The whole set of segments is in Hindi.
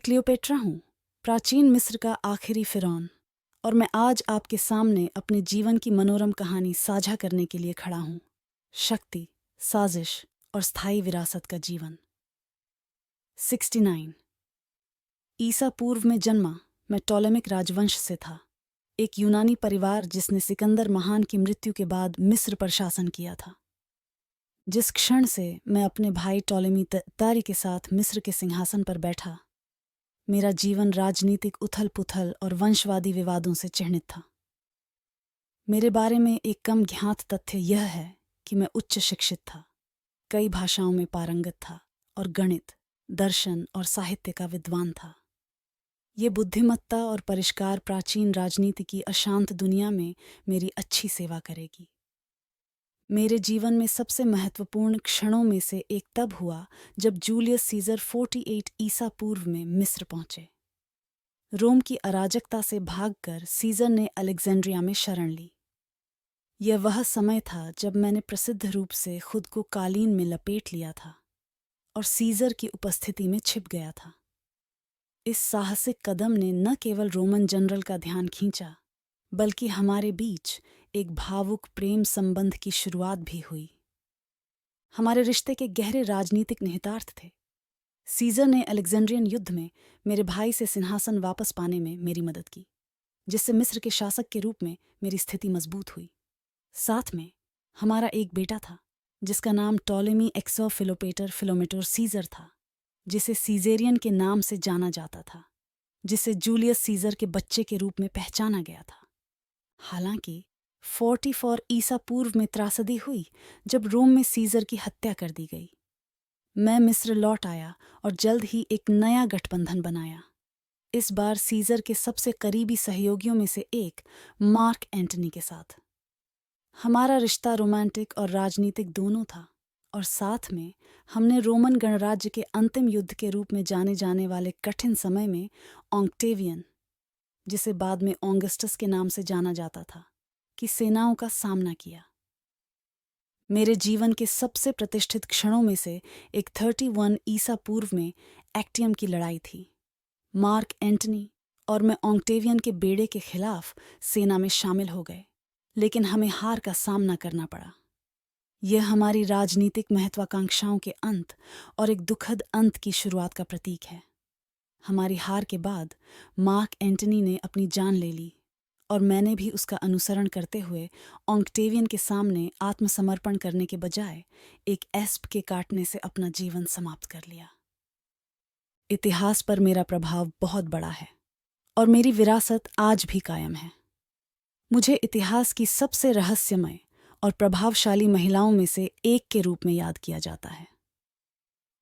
क्लियोपेट्रा हूँ, प्राचीन मिस्र का आखिरी फिरौन, और मैं आज आपके सामने अपने जीवन की मनोरम कहानी साझा करने के लिए खड़ा हूँ। शक्ति, साजिश और स्थायी विरासत का जीवन। 69 ईसा पूर्व में जन्मा मैं टॉलेमिक राजवंश से था, एक यूनानी परिवार जिसने सिकंदर महान की मृत्यु के बाद मिस्र पर शासन किया था। जिस क्षण से मैं अपने भाई टॉलेमी तारी के साथ मिस्र के सिंहासन पर बैठा, मेरा जीवन राजनीतिक उथल पुथल और वंशवादी विवादों से चिह्नित था। मेरे बारे में एक कम ज्ञात तथ्य यह है कि मैं उच्च शिक्षित था, कई भाषाओं में पारंगत था और गणित, दर्शन और साहित्य का विद्वान था। ये बुद्धिमत्ता और परिष्कार प्राचीन राजनीति की अशांत दुनिया में मेरी अच्छी सेवा करेगी। मेरे जीवन में सबसे महत्वपूर्ण क्षणों में से एक तब हुआ जब जूलियस सीजर 48 ईसा पूर्व में मिस्र पहुंचे। रोम की अराजकता से भागकर सीजर ने अलेक्जेंड्रिया में शरण ली। यह वह समय था जब मैंने प्रसिद्ध रूप से खुद को कालीन में लपेट लिया था और सीजर की उपस्थिति में छिप गया था। इस साहसिक कदम ने न केवल रोमन जनरल का ध्यान खींचा, बल्कि हमारे बीच एक भावुक प्रेम संबंध की शुरुआत भी हुई। हमारे रिश्ते के गहरे राजनीतिक निहितार्थ थे। सीजर ने अलेक्जेंड्रियन युद्ध में मेरे भाई से सिंहासन वापस पाने में मेरी मदद की, जिससे मिस्र के शासक के रूप में मेरी स्थिति मजबूत हुई। साथ में हमारा एक बेटा था, जिसका नाम टॉलेमी एक्सोफिलोपेटर फिलोमेटर सीजर था, जिसे सीजेरियन के नाम से जाना जाता था, जिसे जूलियस सीजर के बच्चे के रूप में पहचाना गया था। हालांकि 44 ईसा पूर्व में त्रासदी हुई जब रोम में सीजर की हत्या कर दी गई। मैं मिस्र लौट आया और जल्द ही एक नया गठबंधन बनाया, इस बार सीजर के सबसे करीबी सहयोगियों में से एक मार्क एंटनी के साथ। हमारा रिश्ता रोमांटिक और राजनीतिक दोनों था, और साथ में हमने रोमन गणराज्य के अंतिम युद्ध के रूप में जाने जाने वाले कठिन समय में ऑक्टेवियन, जिसे बाद में ऑगस्टस के नाम से जाना जाता था, की सेनाओं का सामना किया। मेरे जीवन के सबसे प्रतिष्ठित क्षणों में से एक 31 ईसा पूर्व में एक्टियम की लड़ाई थी। मार्क एंटनी और मैं ऑक्टेवियन के बेड़े के खिलाफ सेना में शामिल हो गए, लेकिन हमें हार का सामना करना पड़ा। यह हमारी राजनीतिक महत्वाकांक्षाओं के अंत और एक दुखद अंत की शुरुआत का प्रतीक है। हमारी हार के बाद मार्क एंटनी ने अपनी जान ले ली, और मैंने भी उसका अनुसरण करते हुए ऑक्टेवियन के सामने आत्मसमर्पण करने के बजाय एक एस्प के काटने से अपना जीवन समाप्त कर लिया। इतिहास पर मेरा प्रभाव बहुत बड़ा है, और मेरी विरासत आज भी कायम है। मुझे इतिहास की सबसे रहस्यमय और प्रभावशाली महिलाओं में से एक के रूप में याद किया जाता है।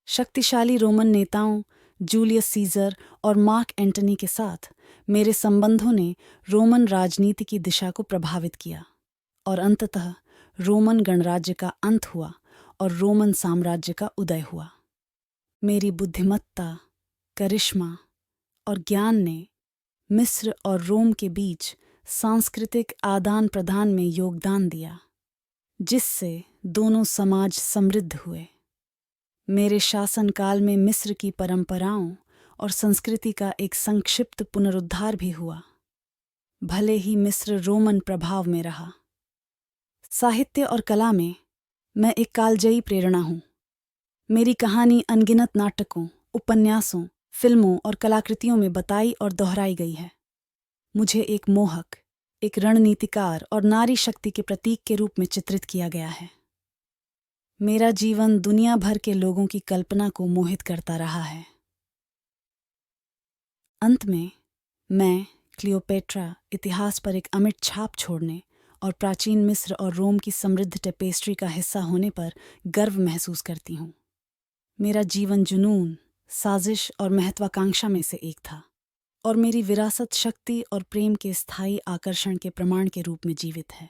शक्तिशाली रोमन नेताओं जूलियस सीजर और मार्क एंटनी के साथ मेरे संबंधों ने रोमन राजनीति की दिशा को प्रभावित किया, और अंततः रोमन गणराज्य का अंत हुआ और रोमन साम्राज्य का उदय हुआ। मेरी बुद्धिमत्ता, करिश्मा और ज्ञान ने मिस्र और रोम के बीच सांस्कृतिक आदान प्रदान में योगदान दिया, जिससे दोनों समाज समृद्ध हुए। मेरे शासनकाल में मिस्र की परंपराओं और संस्कृति का एक संक्षिप्त पुनरुद्धार भी हुआ, भले ही मिस्र रोमन प्रभाव में रहा। साहित्य और कला में मैं एक कालजयी प्रेरणा हूँ। मेरी कहानी अनगिनत नाटकों, उपन्यासों, फिल्मों और कलाकृतियों में बताई और दोहराई गई है। मुझे एक मोहक, एक रणनीतिकार और नारी शक्ति के प्रतीक के रूप में चित्रित किया गया है। मेरा जीवन दुनिया भर के लोगों की कल्पना को मोहित करता रहा है। अंत में मैं क्लियोपेट्रा इतिहास पर एक अमिट छाप छोड़ने और प्राचीन मिस्र और रोम की समृद्ध टेपेस्ट्री का हिस्सा होने पर गर्व महसूस करती हूँ। मेरा जीवन जुनून, साजिश और महत्वाकांक्षा में से एक था, और मेरी विरासत शक्ति और प्रेम के स्थायी आकर्षण के प्रमाण के रूप में जीवित है।